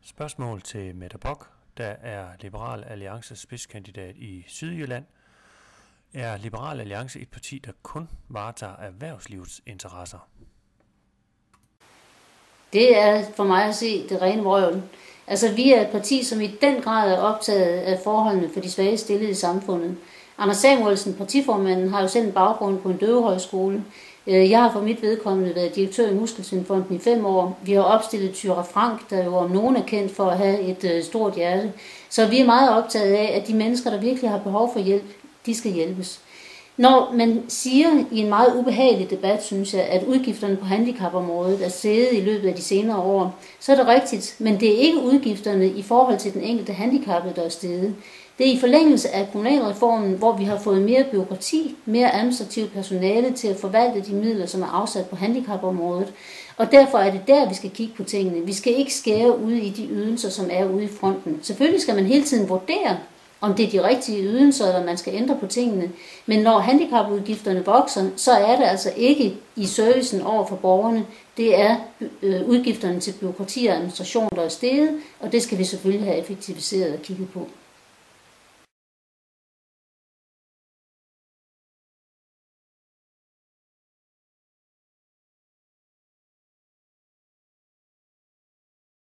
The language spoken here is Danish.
Spørgsmål til Mette Bock, der er Liberal Alliances spidskandidat i Sydjylland. Er Liberal Alliance et parti, der kun varetager erhvervslivets interesser? Det er for mig at se det rene vrøvl. Altså, vi er et parti, som i den grad er optaget af forholdene for de svage stillede i samfundet. Anders Samuelsen, partiformanden, har jo selv en baggrund på en døvehøjskole. Jeg har for mit vedkommende været direktør i Muskelsvindfonden i 5 år. Vi har opstillet Thyra Frank, der jo om nogen er kendt for at have et stort hjerte. Så vi er meget optaget af, at de mennesker, der virkelig har behov for hjælp, de skal hjælpes. Når man siger i en meget ubehagelig debat, synes jeg, at udgifterne på handicapområdet er steget i løbet af de senere år, så er det rigtigt, men det er ikke udgifterne i forhold til den enkelte handicappede, der er steget. Det er i forlængelse af kommunalreformen, hvor vi har fået mere bureaukrati, mere administrativt personale til at forvalte de midler, som er afsat på handicapområdet. Og derfor er det der, vi skal kigge på tingene. Vi skal ikke skære ud i de ydelser, som er ude i fronten. Selvfølgelig skal man hele tiden vurdere, om det er de rigtige ydelser, eller man skal ændre på tingene. Men når handicapudgifterne vokser, så er det altså ikke i servicen over for borgerne. Det er udgifterne til bureaukrati og administration, der er steget, og det skal vi selvfølgelig have effektiviseret og kigget på.